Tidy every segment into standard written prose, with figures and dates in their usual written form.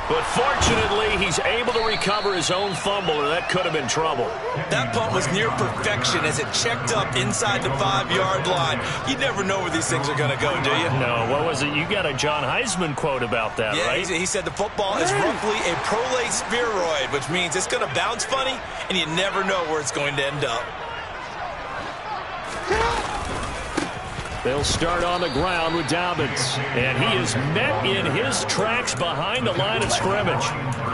But fortunately, he's able to recover his own fumble, or that could have been trouble. That punt was near perfection as it checked up inside the 5-yard line. You never know where these things are going to go, do you? No, what was it? You got a John Heisman quote about that, right? He said the football is roughly a prolate spheroid, which means it's going to bounce funny, and you never know where it's going to end up. They'll start on the ground with Dobbins. And he is met in his tracks behind the line of scrimmage.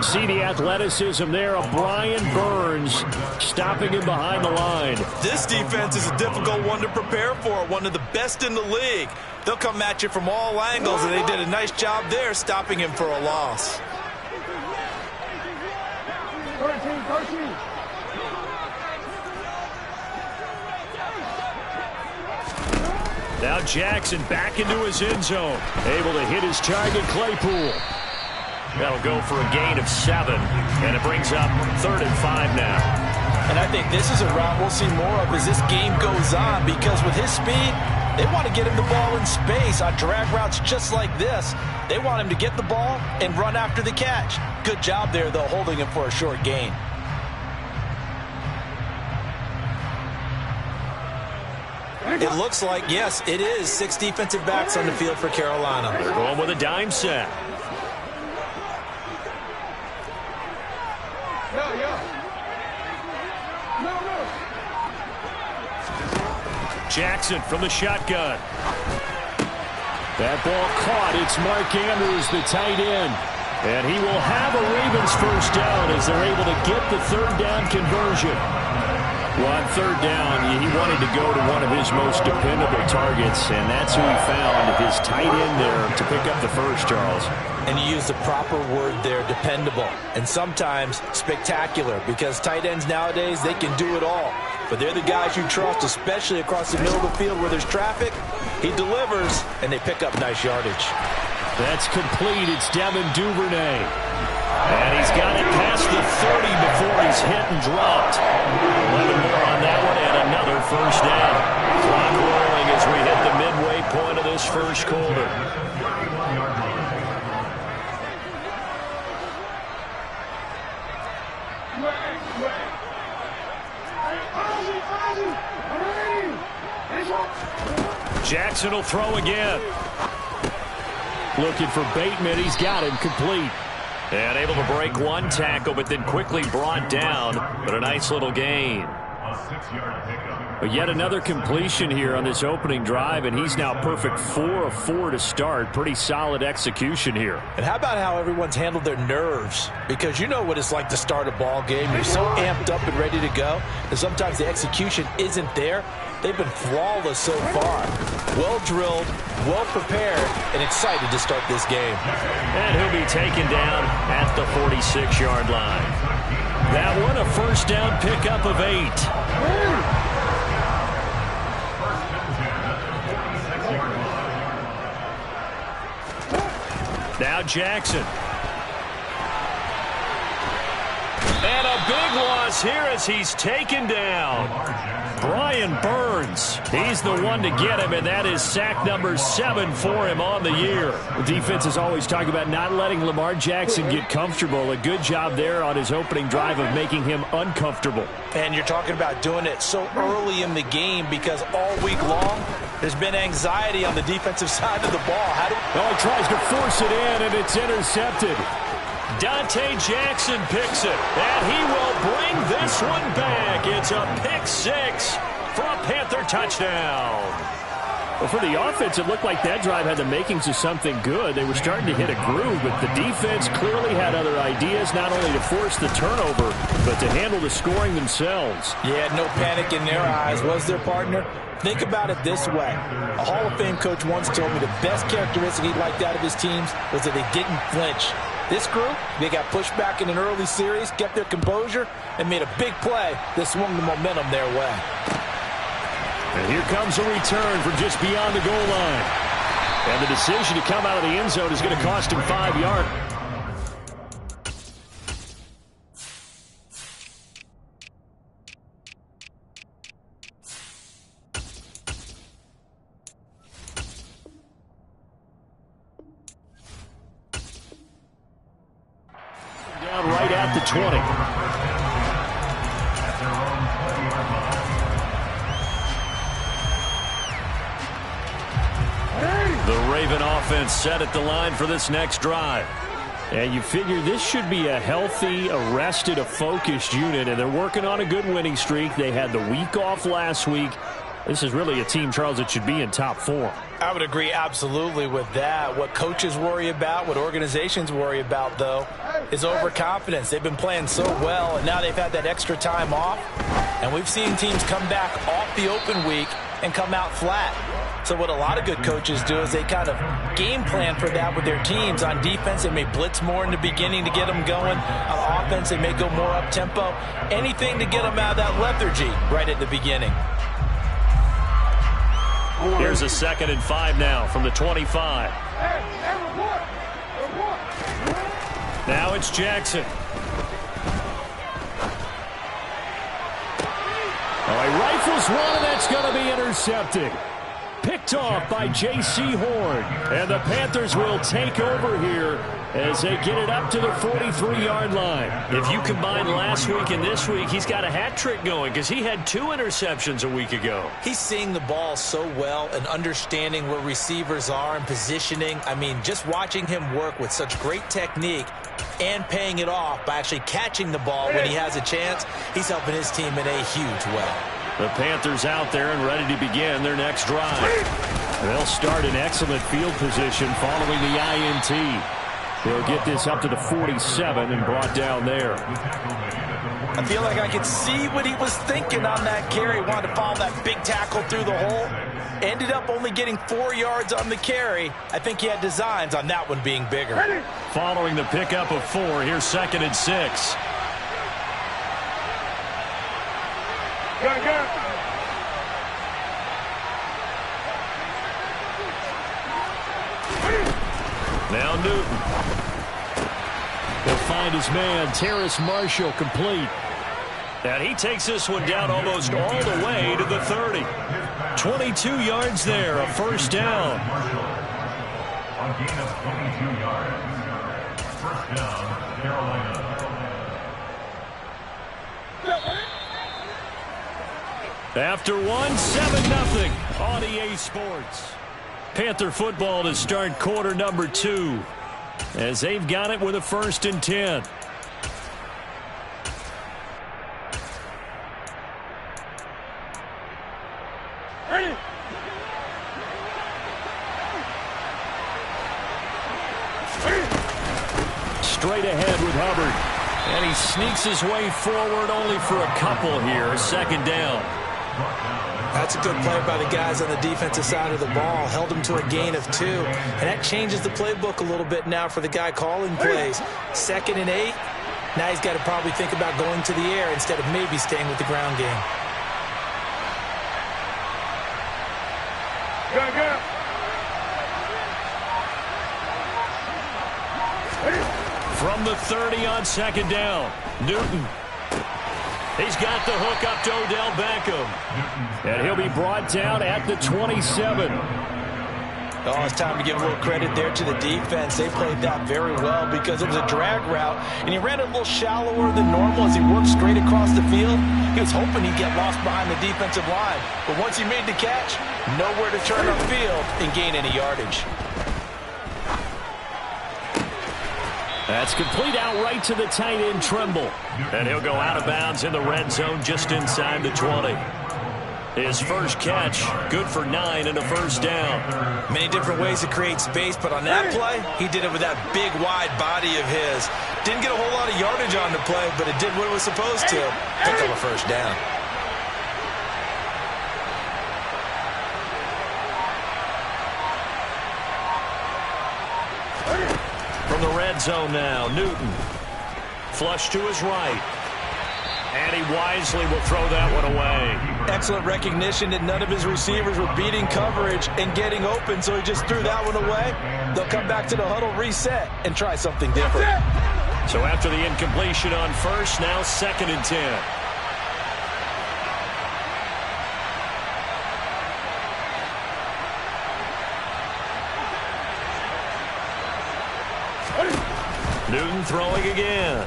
See the athleticism there of Brian Burns stopping him behind the line. This defense is a difficult one to prepare for, one of the best in the league. They'll come at you from all angles, and they did a nice job there stopping him for a loss. 13. Now Jackson back into his end zone. Able to hit his target, Claypool. That'll go for a gain of 7. And it brings up 3rd and 5 now. And I think this is a route we'll see more of as this game goes on, because with his speed, they want to get him the ball in space on drag routes just like this. They want him to get the ball and run after the catch. Good job there, though, holding him for a short gain. It looks like, yes, it is 6 defensive backs on the field for Carolina. They're going with a dime set. Jackson from the shotgun. That ball caught. It's Mark Andrews, the tight end. And he will have a Ravens first down as they're able to get the 3rd down conversion. Well, on 3rd down, he wanted to go to one of his most dependable targets, and that's who he found, his tight end there, to pick up the first, Charles. And you use the proper word there, dependable, and sometimes spectacular, because tight ends nowadays, they can do it all. But they're the guys you trust, especially across the middle of the field where there's traffic. He delivers, and they pick up nice yardage. That's complete. It's Devin Duvernay. And he's got it past the 30 before he's hit and dropped. 11 more on that one, and another first down. Clock rolling as we hit the midway point of this first quarter. Jackson will throw again. Looking for Bateman. He's got him complete. And able to break one tackle, but then quickly brought down. But a nice little gain. But yet another completion here on this opening drive, and he's now perfect 4 of 4 to start. Pretty solid execution here. And how about how everyone's handled their nerves? Because you know what it's like to start a ball game. You're so amped up and ready to go, and sometimes the execution isn't there. They've been flawless so far. Well-drilled, well-prepared, and excited to start this game. And he'll be taken down at the 46-yard line. That one, a first down pickup of 8. Now Jackson. And a big loss here as he's taken down. Brian Burns, he's the one to get him, and that is sack number 7 for him on the year. The defense is always talking about not letting Lamar Jackson get comfortable. A good job there on his opening drive of making him uncomfortable. And you're talking about doing it so early in the game, because all week long, there's been anxiety on the defensive side of the ball. He tries to force it in, and it's intercepted. Dante Jackson picks it, and he will bring this one back. It's a pick 6 for a Panther touchdown. Well, for the offense, it looked like that drive had the makings of something good. They were starting to hit a groove, but the defense clearly had other ideas, not only to force the turnover, but to handle the scoring themselves. Yeah, no panic in their eyes, was their partner? Think about it this way. A Hall of Fame coach once told me the best characteristic he liked out of his teams was that they didn't flinch. This group, they got pushed back in an early series, kept their composure, and made a big play that swung the momentum their way. And here comes a return from just beyond the goal line. And the decision to come out of the end zone is going to cost him 5 yards. at the 20. The Raven offense set at the line for this next drive. And you figure this should be a healthy, a rested, a focused unit, and they're working on a good winning streak. They had the week off last week. This is really a team, Charles, that should be in top 4. I would agree absolutely with that. What coaches worry about, what organizations worry about, though, is overconfidence. They've been playing so well, and now they've had that extra time off. And we've seen teams come back off the open week and come out flat. So what a lot of good coaches do is they kind of game plan for that with their teams. On defense, they may blitz more in the beginning to get them going. On offense, they may go more up-tempo. Anything to get them out of that lethargy right at the beginning. Here's a 2nd and 5 now from the 25. Now it's Jackson. Oh, he rifles one, and that's going to be intercepted. Picked off by J.C. Horn. And the Panthers will take over here as they get it up to the 43-yard line. If you combine last week and this week, he's got a hat trick going because he had 2 interceptions a week ago. He's seeing the ball so well and understanding where receivers are and positioning. I mean, just watching him work with such great technique and paying it off by actually catching the ball when he has a chance, he's helping his team in a huge way. The Panthers out there and ready to begin their next drive. They'll start in excellent field position following the INT. They'll get this up to the 47 and brought down there. I feel like I could see what he was thinking on that carry. Wanted to follow that big tackle through the hole. Ended up only getting 4 yards on the carry. I think he had designs on that one being bigger. Following the pickup of 4, here's 2nd and 6. Now Newton. He'll find his man, Terrace Marshall, complete. And he takes this one down almost all the way to the 30. 22 yards there, a first down. On gain of 22 yards. First down, Carolina. After 7-0 on EA Sports. Panther football to start quarter number 2 as they've got it with a 1st and 10. Straight ahead with Hubbard. And he sneaks his way forward only for a couple here. 2nd down. That's a good play by the guys on the defensive side of the ball. Held him to a gain of 2. And that changes the playbook a little bit now for the guy calling plays. 2nd and 8. Now he's got to probably think about going to the air instead of maybe staying with the ground game. From the 30 on 2nd down, Newton. He's got the hook up to Odell Beckham. And he'll be brought down at the 27. Oh, it's time to give a little credit there to the defense. They played that very well because it was a drag route, and he ran it a little shallower than normal as he worked straight across the field. He was hoping he'd get lost behind the defensive line. But once he made the catch, nowhere to turn upfield and gain any yardage. That's complete outright to the tight end, Tremble. And he'll go out of bounds in the red zone just inside the 20. His first catch, good for 9 and a first down. Many different ways to create space, but on that play, he did it with that big, wide body of his. Didn't get a whole lot of yardage on the play, but it did what it was supposed to. Pick up a first down. From the red zone now, Newton. Flush to his right. And he wisely will throw that one away. Excellent recognition that none of his receivers were beating coverage and getting open, so he just threw that one away. They'll come back to the huddle, reset, and try something different. So after the incompletion on first, now 2nd and 10. Newton throwing again.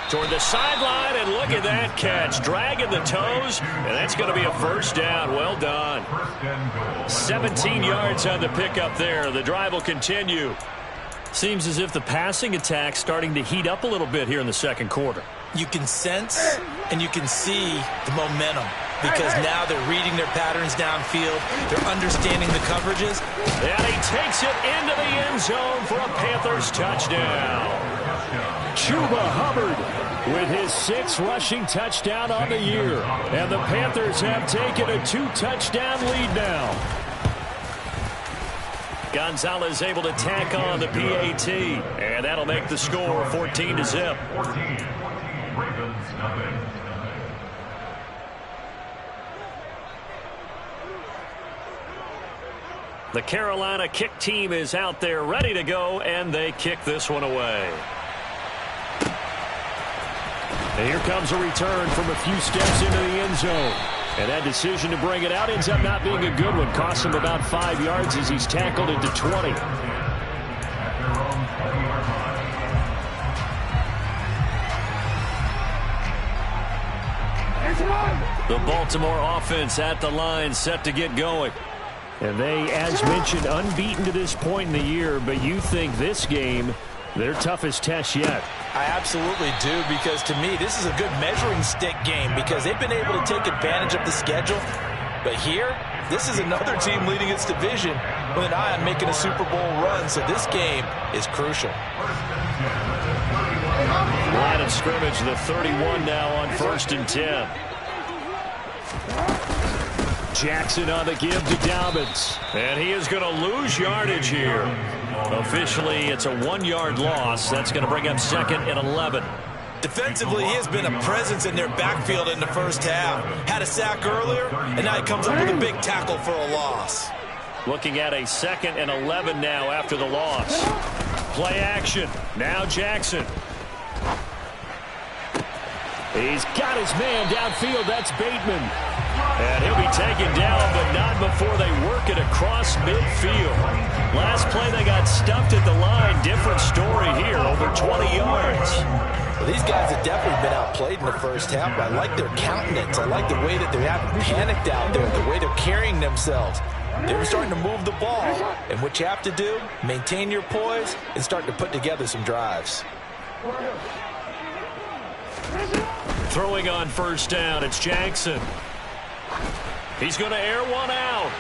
Toward the sideline, and look at that catch. Dragging the toes, and that's going to be a first down. Well done. 17 yards on the pickup there. The drive will continue. Seems as if the passing attack's starting to heat up a little bit here in the second quarter. You can sense and you can see the momentum because now they're reading their patterns downfield. They're understanding the coverages. And he takes it into the end zone for a Panthers touchdown. Chuba Hubbard with his 6th rushing touchdown on the year. And the Panthers have taken a 2-touchdown lead now. Gonzalez able to tack on the PAT. And that'll make the score 14-0. The Carolina kick team is out there ready to go, and they kick this one away. And here comes a return from a few steps into the end zone. And that decision to bring it out ends up not being a good one. Costs him about 5 yards as he's tackled into 20. The Baltimore offense at the line, set to get going. And they, as mentioned, unbeaten to this point in the year, but you think this game, their toughest test yet. I absolutely do, because to me, this is a good measuring stick game because they've been able to take advantage of the schedule. But here, this is another team leading its division with an eye on making a Super Bowl run, so this game is crucial. Line of scrimmage, the 31 now on 1st and 10. Jackson on the give to Dobbins. And he is going to lose yardage here. Officially, it's a 1-yard loss. That's going to bring up 2nd and 11. Defensively, he has been a presence in their backfield in the first half. Had a sack earlier, and now he comes up with a big tackle for a loss. Looking at a 2nd and 11 now after the loss. Play action. Now Jackson. He's got his man downfield. That's Bateman. And he'll be taken down, but not before they work it across midfield. Last play, they got stuffed at the line. Different story here, over 20 yards. Well, these guys have definitely been outplayed in the first half. I like their countenance. I like the way that they haven't panicked out there, the way they're carrying themselves. They're starting to move the ball. And what you have to do, maintain your poise and start to put together some drives. Throwing on 1st down, it's Jackson. He's going to air one out.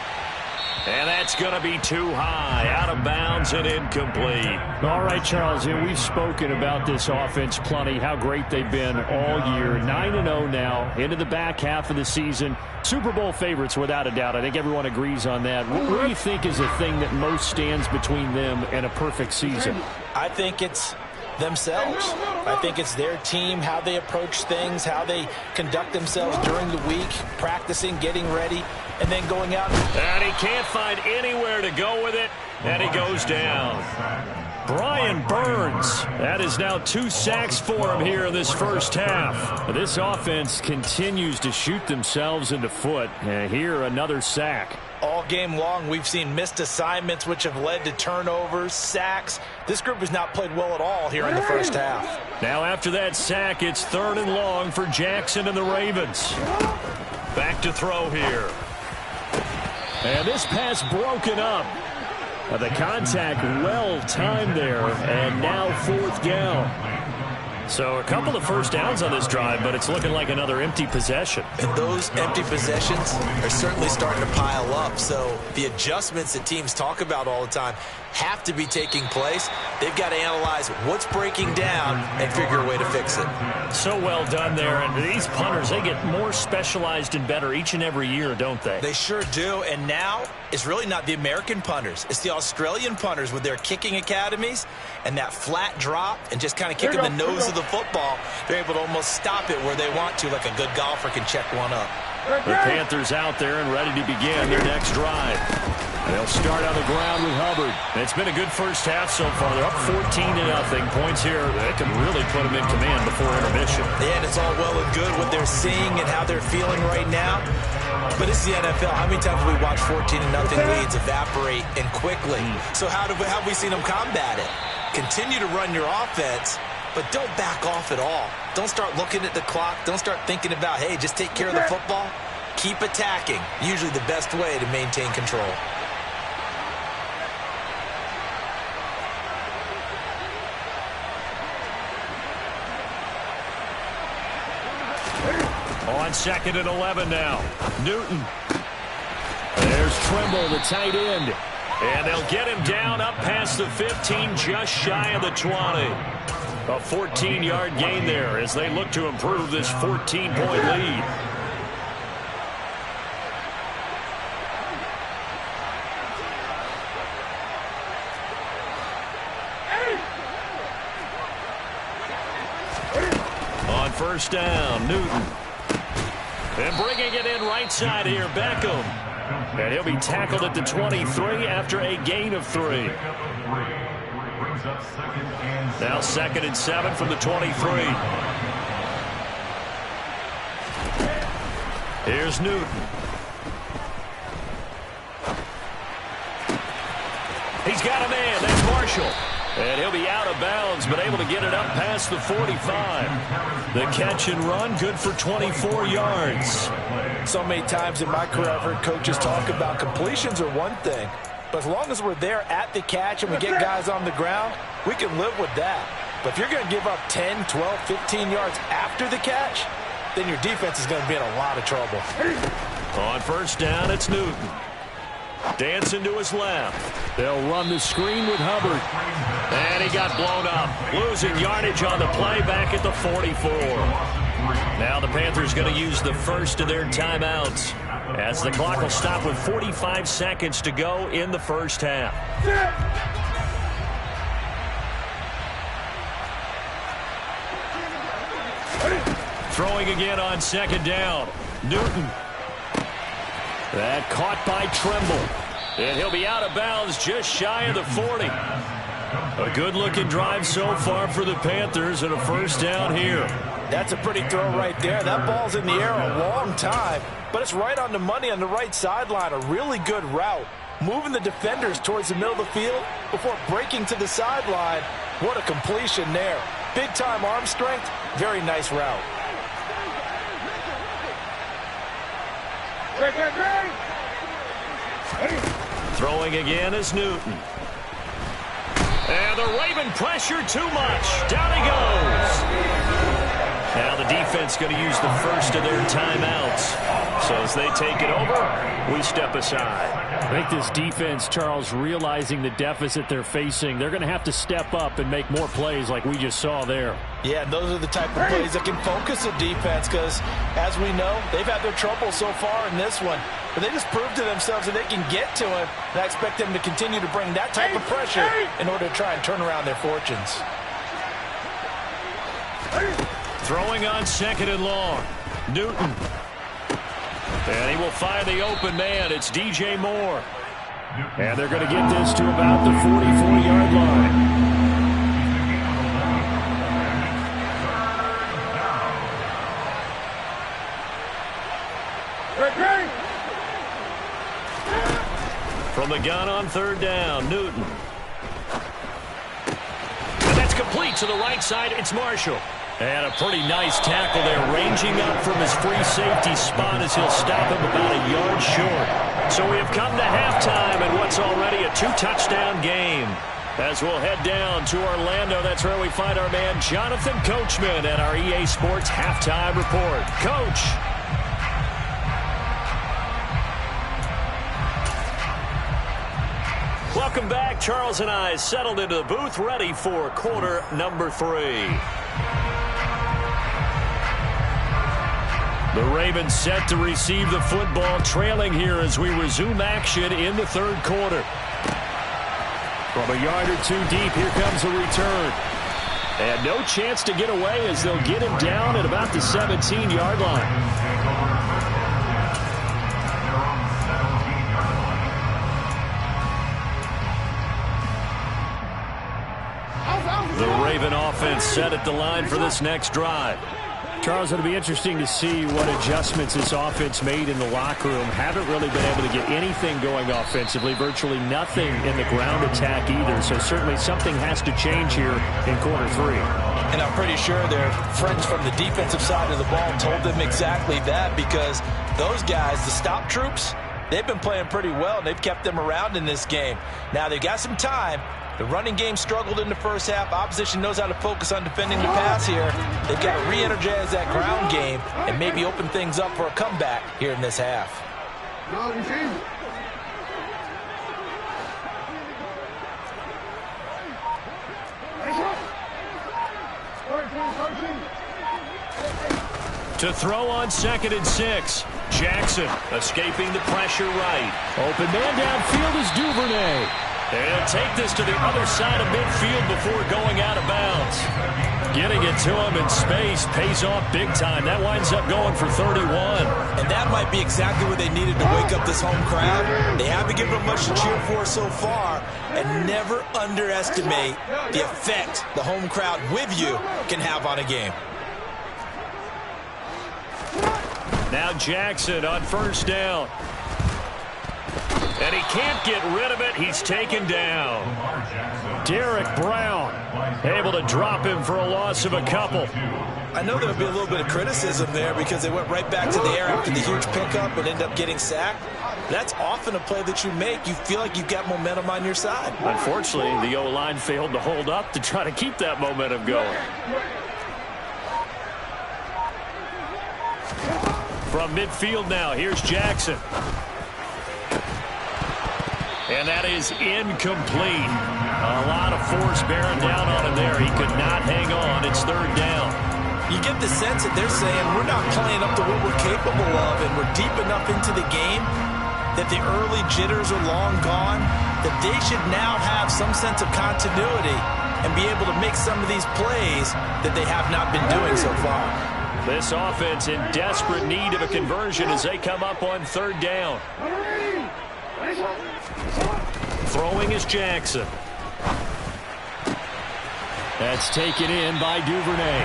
And that's going to be too high. Out of bounds and incomplete. All right, Charles, and we've spoken about this offense plenty, how great they've been all year. 9-0 now, into the back half of the season. Super Bowl favorites, without a doubt. I think everyone agrees on that. What do you think is the thing that most stands between them and a perfect season? I think it's themselves. I think it's their team, how they approach things, how they conduct themselves during the week, practicing, getting ready, and then going out. And he can't find anywhere to go with it, and he goes down. Brian Burns, that is now 2 sacks for him here in this first half. This offense continues to shoot themselves in the foot. And here, another sack. All game long, we've seen missed assignments, which have led to turnovers, sacks. This group has not played well at all here in the first half. Now, after that sack, it's 3rd and long for Jackson and the Ravens. Back to throw here. And this pass broken up. The contact well timed there, and now 4th down. So a couple of first downs on this drive, but it's looking like another empty possession. And those empty possessions are certainly starting to pile up. So the adjustments that teams talk about all the time have to be taking place. They've got to analyze what's breaking down and figure a way to fix it. So well done there. And these punters, they get more specialized and better each and every year, don't they? They sure do. And now it's really not the American punters. It's the Australian punters with their kicking academies and that flat drop and just kind of kicking the nose of the football. They're able to almost stop it where they want to, like a good golfer can check one up. The Panthers out there and ready to begin their next drive. They'll start on the ground with Hubbard. It's been a good first half so far. They're up 14-0. Points here, they can really put them in command before intermission. Yeah, and it's all well and good what they're seeing and how they're feeling right now. But it's the NFL. How many times have we watched 14-0 leads evaporate and quickly? So how have we seen them combat it? Continue to run your offense, but don't back off at all. Don't start looking at the clock. Don't start thinking about, hey, just take care of the football. Keep attacking. Usually the best way to maintain control. On 2nd and 11 now. Newton. There's Trimble, the tight end. And they'll get him down up past the 15, just shy of the 20. A 14-yard gain there as they look to improve this 14-point lead. On 1st down, Newton. And bringing it in right side here, Beckham. And he'll be tackled at the 23 after a gain of 3. Now 2nd and 7 from the 23. Here's Newton. He's got a man. That's Marshall. And he'll be out of bounds, but able to get it up past the 45. The catch and run, good for 24 yards. So many times in my career, I've heard coaches talk about completions are one thing, but as long as we're there at the catch and we get guys on the ground, we can live with that. But if you're going to give up 10, 12, 15 yards after the catch, then your defense is going to be in a lot of trouble. On 1st down, it's Newton. Dancing to his left. They'll run the screen with Hubbard. And he got blown up. Losing yardage on the play back at the 44. Now the Panthers going to use the first of their timeouts as the clock will stop with 45 seconds to go in the first half. Throwing again on 2nd down. Newton. That caught by Trimble. And he'll be out of bounds just shy of the 40. A good-looking drive so far for the Panthers and a 1st down here. That's a pretty throw right there. That ball's in the air a long time, but it's right on the money on the right sideline. A really good route. Moving the defenders towards the middle of the field before breaking to the sideline. What a completion there. Big-time arm strength. Very nice route. Throwing again is Newton. And the Raven pressure too much. Down he goes. Now the defense going to use the first of their timeouts. So as they take it over, we step aside. I think this defense, Charles, realizing the deficit they're facing, they're going to have to step up and make more plays like we just saw there. Yeah, and those are the type of plays that can focus the defense because, as we know, they've had their trouble so far in this one. But they just proved to themselves that they can get to him, and I expect them to continue to bring that type of pressure in order to try and turn around their fortunes. Throwing on 2nd and long. Newton. And he will find the open man. It's DJ Moore. And they're going to get this to about the 44-yard line. From the gun on 3rd down, Newton. And that's complete to the right side. It's Marshall. And a pretty nice tackle there, ranging up from his free safety spot as he'll stop him about a yard short. So we have come to halftime in what's already a 2-touchdown game. As we'll head down to Orlando, that's where we find our man Jonathan Coachman at our EA Sports Halftime Report. Coach. Welcome back. Charles and I settled into the booth, ready for quarter number 3. The Ravens set to receive the football, trailing here as we resume action in the 3rd quarter. From a yard or two deep, here comes a return. And no chance to get away as they'll get him down at about the 17-yard line. The Raven offense set at the line for this next drive. Charles, it'll be interesting to see what adjustments this offense made in the locker room. Haven't really been able to get anything going offensively, virtually nothing in the ground attack either. So certainly something has to change here in quarter 3. And I'm pretty sure their friends from the defensive side of the ball told them exactly that, because those guys, the stop troops, they've been playing pretty well, and they've kept them around in this game. Now, they've got some time. The running game struggled in the first half. Opposition knows how to focus on defending the pass here. They've got to re-energize that ground game and maybe open things up for a comeback here in this half. To throw on 2nd and 6. Jackson escaping the pressure right. Open man downfield is Duvernay. They'll take this to the other side of midfield before going out of bounds. Getting it to him in space pays off big time. That winds up going for 31. And that might be exactly what they needed to wake up this home crowd. They haven't given them much to cheer for so far. And never underestimate the effect the home crowd with you can have on a game. Now Jackson on 1st down. And he can't get rid of it. He's taken down. Derek Brown able to drop him for a loss of a couple. I know there'll be a little bit of criticism there because they went right back to the air after the huge pickup and ended up getting sacked. That's often a play that you make. You feel like you've got momentum on your side. Unfortunately, the O-line failed to hold up to try to keep that momentum going. From midfield now, here's Jackson. And that is incomplete. A lot of force bearing down on him there. He could not hang on. It's 3rd down. You get the sense that they're saying we're not playing up to what we're capable of, and we're deep enough into the game that the early jitters are long gone, that they should now have some sense of continuity and be able to make some of these plays that they have not been doing so far. This offense in desperate need of a conversion as they come up on 3rd down. Throwing is Jackson. That's taken in by Duvernay.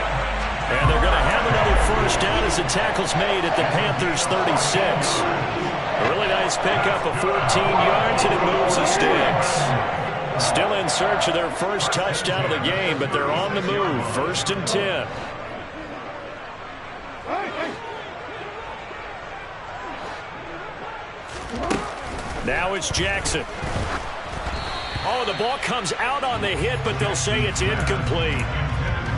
And they're going to have another 1st down as the tackle's made at the Panthers' 36. A really nice pickup of 14 yards, and it moves the sticks. Still in search of their first touchdown of the game, but they're on the move. 1st and 10. Now it's Jackson. Oh, the ball comes out on the hit, but they'll say it's incomplete.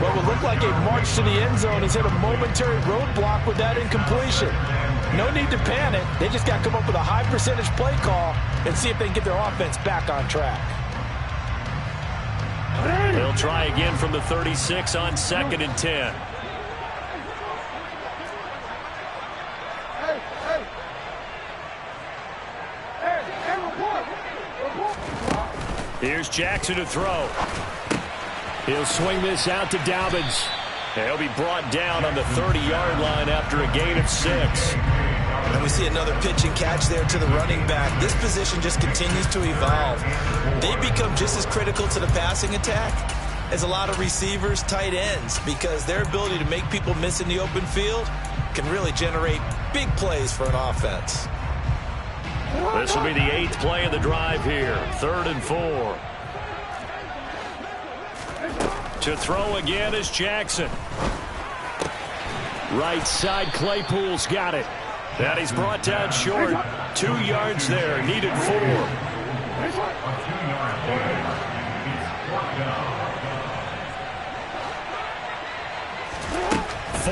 What would look like a march to the end zone has hit a momentary roadblock with that incompletion. No need to panic. They just got to come up with a high percentage play call and see if they can get their offense back on track. They'll try again from the 36 on 2nd and 10. Here's Jackson to throw. He'll swing this out to Dobbins. He'll be brought down on the 30-yard line after a gain of 6. And we see another pitch and catch there to the running back. This position just continues to evolve. They become just as critical to the passing attack as a lot of receivers, tight ends, because their ability to make people miss in the open field can really generate big plays for an offense. This will be the 8th play of the drive here. 3rd and 4. To throw again is Jackson. Right side, Claypool's got it. And he's brought down short. 2 yards there. Needed 4.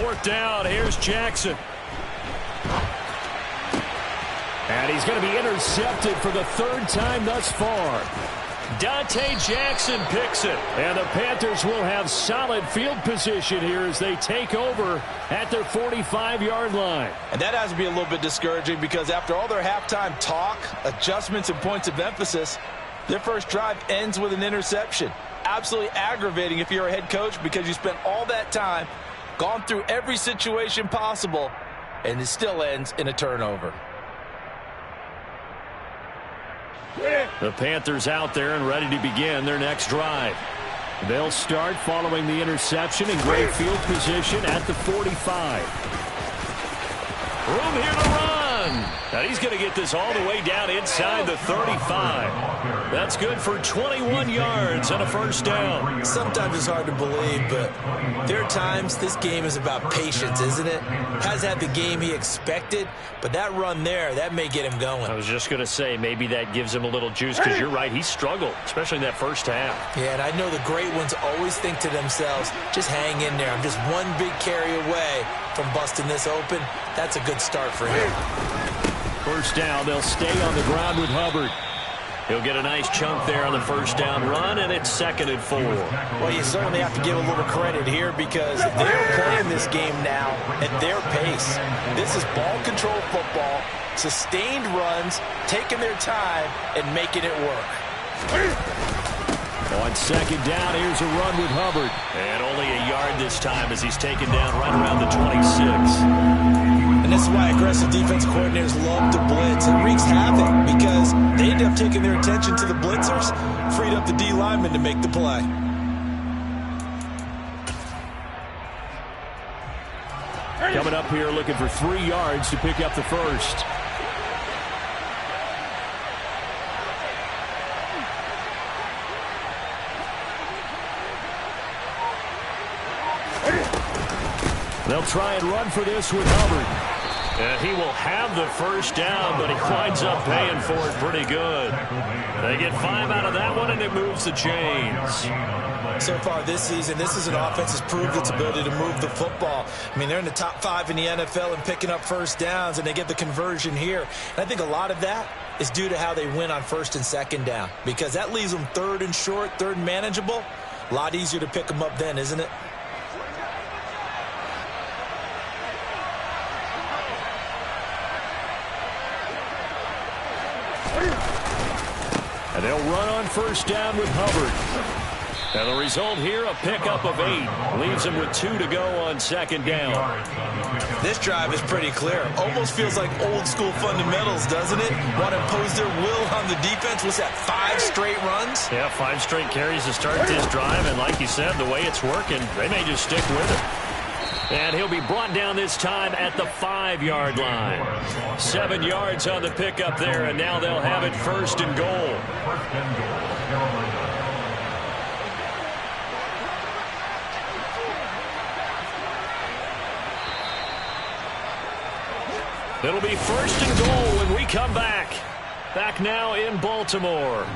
Fourth down. Here's Jackson. And he's going to be intercepted for the 3rd time thus far. Dante Jackson picks it. And the Panthers will have solid field position here as they take over at their 45-yard line. And that has to be a little bit discouraging because after all their halftime talk, adjustments, and points of emphasis, their first drive ends with an interception. Absolutely aggravating if you're a head coach because you spent all that time, gone through every situation possible, and it still ends in a turnover. The Panthers out there and ready to begin their next drive. They'll start following the interception in great field position at the 45. Room here to run. And he's going to get this all the way down inside the 35. That's good for 21 yards and a first down. Sometimes it's hard to believe, but there are times this game is about patience, isn't it? Has had the game he expected, but that run there, that may get him going. I was just going to say, maybe that gives him a little juice, because you're right, he struggled, especially in that first half. Yeah, and I know the great ones always think to themselves, just hang in there. I'm just one big carry away from busting this open. That's a good start for him. First down, they'll stay on the ground with Hubbard. He'll get a nice chunk there on the first down run, and it's 2nd and 4. Well, you certainly have to give a little credit here, because they're playing this game now at their pace. This is ball control football, sustained runs, taking their time, and making it work. On 2nd down, here's a run with Hubbard. And only a yard this time as he's taken down right around the 26. And this is why aggressive defense coordinators love to blitz. It wreaks havoc because they end up taking their attention to the blitzers, freed up the D lineman to make the play. Coming up here looking for 3 yards to pick up the first. They'll try and run for this with Hubbard. And he will have the first down, but he winds up paying for it pretty good. They get 5 out of that one, and it moves the chains. So far this season, this is an offense that's proved its ability to move the football. I mean, they're in the top 5 in the NFL and picking up first downs, and they get the conversion here. And I think a lot of that is due to how they win on 1st and 2nd down, because that leaves them 3rd and short, 3rd and manageable. A lot easier to pick them up then, isn't it? And they'll run on 1st down with Hubbard. And the result here, a pickup of 8. Leaves him with 2 to go on 2nd down. This drive is pretty clear. Almost feels like old school fundamentals, doesn't it? Want to impose their will on the defense. What's that, 5 straight runs? Yeah, 5 straight carries to start this drive. And like you said, the way it's working, they may just stick with it. And he'll be brought down this time at the 5-yard line. 7 yards on the pickup there, and now they'll have it 1st and goal. It'll be 1st and goal when we come back. Back now in Baltimore.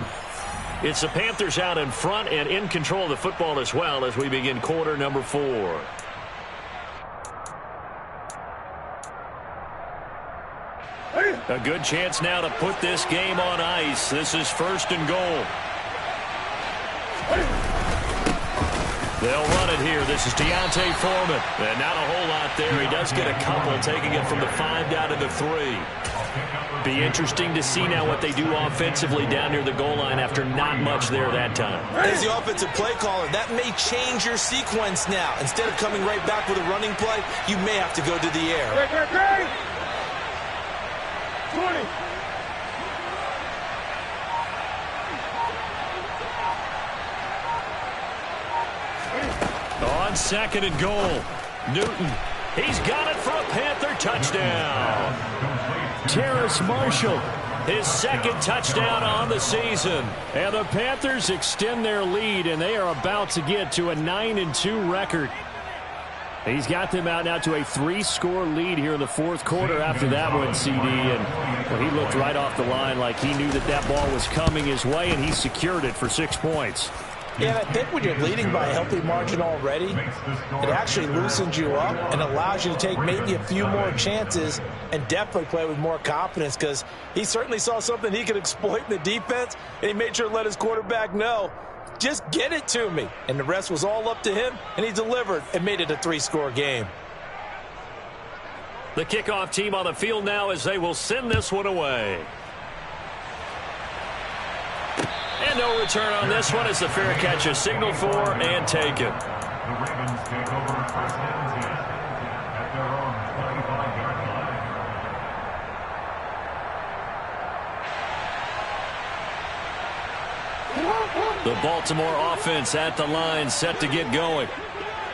It's the Panthers out in front and in control of the football as well as we begin quarter number 4. A good chance now to put this game on ice. This is 1st and goal. They'll run it here. This is Deontay Foreman. And not a whole lot there. He does get a couple, taking it from the 5 down to the 3. Be interesting to see now what they do offensively down near the goal line after not much there that time. As the offensive play caller, that may change your sequence now. Instead of coming right back with a running play, you may have to go to the air. 20. On 2nd and goal, Newton. He's got it for a Panther touchdown. Terrace Marshall, his 2nd touchdown on the season. And the Panthers extend their lead, and they are about to get to a 9-2 record. He's got them out now to a 3-score lead here in the 4th quarter after that one, CD. And well, he looked right off the line like he knew that that ball was coming his way, and he secured it for 6 points. Yeah, and I think when you're leading by a healthy margin already, it actually loosens you up and allows you to take maybe a few more chances and definitely play with more confidence, because he certainly saw something he could exploit in the defense, and he made sure to let his quarterback know, just get it to me. And the rest was all up to him, and he delivered and made it a 3-score game. The kickoff team on the field now as they will send this one away. And no return on this one as the fair catch is signaled for and taken. The Baltimore offense at the line, set to get going.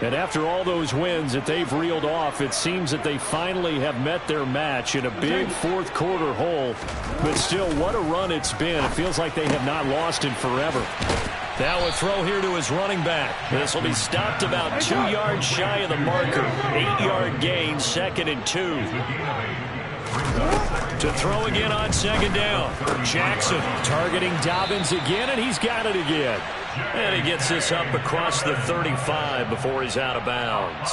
And after all those wins that they've reeled off, it seems that they finally have met their match in a big fourth quarter hole. But still, what a run it's been. It feels like they have not lost in forever. Now a throw here to his running back. This will be stopped about 2 yards shy of the marker. 8-yard gain, 2nd and 2. To throw again on 2nd down. Jackson targeting Dobbins again, and he's got it again. And he gets this up across the 35 before he's out of bounds.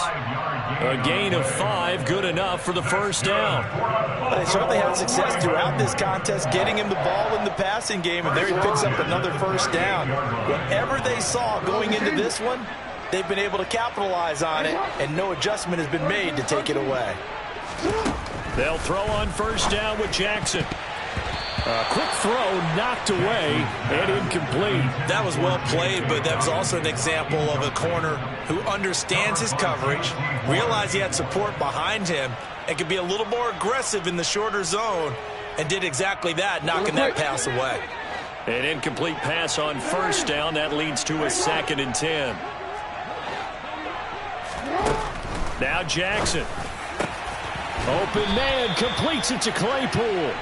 A gain of 5, good enough for the first down. They certainly had success throughout this contest, getting him the ball in the passing game, and there he picks up another first down. Whatever they saw going into this one, they've been able to capitalize on it, and no adjustment has been made to take it away. They'll throw on first down with Jackson. A quick throw knocked away and incomplete. That was well played, but that was also an example of a corner who understands his coverage, realized he had support behind him, and could be a little more aggressive in the shorter zone, and did exactly that, knocking that pass away. An incomplete pass on first down. That leads to a 2nd and 10. Now Jackson. Open man, completes it to Claypool.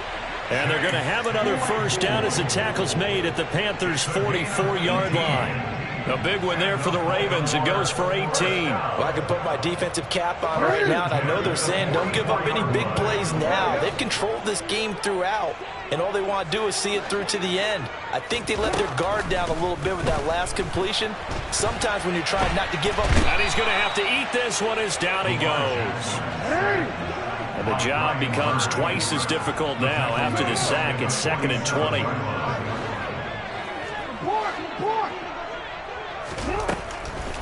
And they're going to have another first down as the tackle's made at the Panthers' 44-yard line. A big one there for the Ravens. It goes for 18. Well, I can put my defensive cap on right now, and I know they're saying don't give up any big plays now. They've controlled this game throughout, and all they want to do is see it through to the end. I think they let their guard down a little bit with that last completion. Sometimes when you're trying not to give up. And he's going to have to eat this one as down he goes. And the job becomes twice as difficult now after the sack. It's 2nd and 20.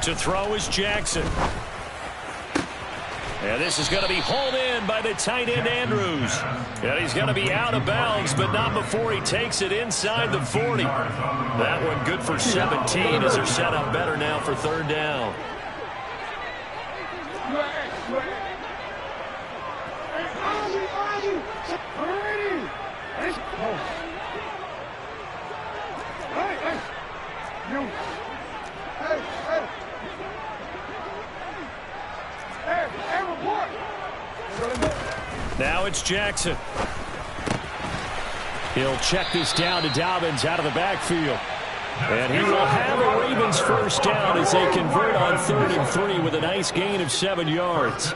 To throw is Jackson. And this is going to be hauled in by the tight end Andrews. And he's going to be out of bounds, but not before he takes it inside the 40. That one good for 17 as they're set up better now for 3rd down. Now it's Jackson. He'll check this down to Dobbins out of the backfield. And he will have a Ravens first down as they convert on 3rd and 3 with a nice gain of 7 yards.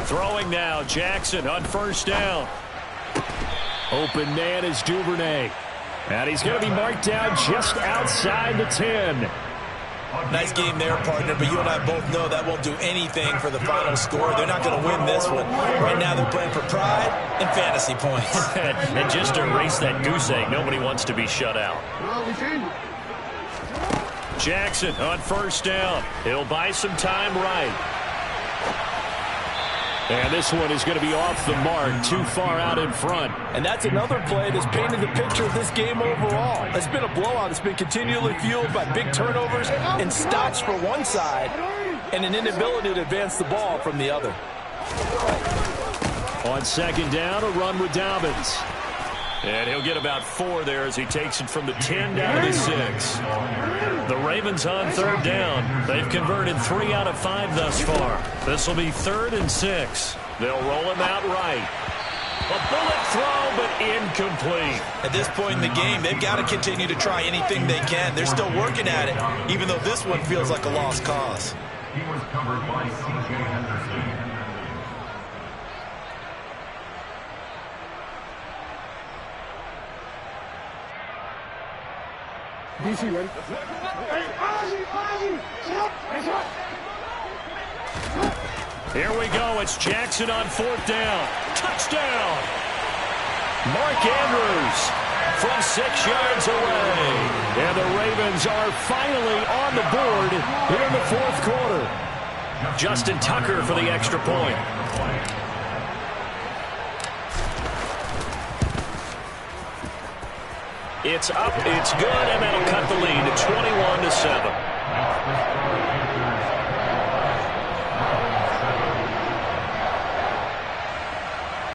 Throwing now, Jackson on first down. Open man is Duvernay. And he's going to be marked down just outside the 10. Nice game there, partner, but you and I both know that won't do anything for the final score. They're not going to win this one. Right now they're playing for pride and fantasy points. And just to erase that goose egg, nobody wants to be shut out. Jackson on first down. He'll buy some time right. And this one is going to be off the mark, too far out in front. And that's another play that's painted the picture of this game overall. It's been a blowout. It's been continually fueled by big turnovers and stops for one side and an inability to advance the ball from the other. On 2nd down, a run with Dobbins. And he'll get about 4 there as he takes it from the 10 down to the 6. The Ravens on 3rd down. They've converted 3 out of 5 thus far. This will be 3rd and 6. They'll roll him out right. A bullet throw, but incomplete. At this point in the game, they've got to continue to try anything they can. They're still working at it, even though this one feels like a lost cause. He was covered by C.J. Henderson. DC ready? Here we go. It's Jackson on 4th down. Touchdown. Mark Andrews from 6 yards away. And the Ravens are finally on the board here in the 4th quarter. Justin Tucker for the extra point. It's up, it's good, and that'll cut the lead to 21-7.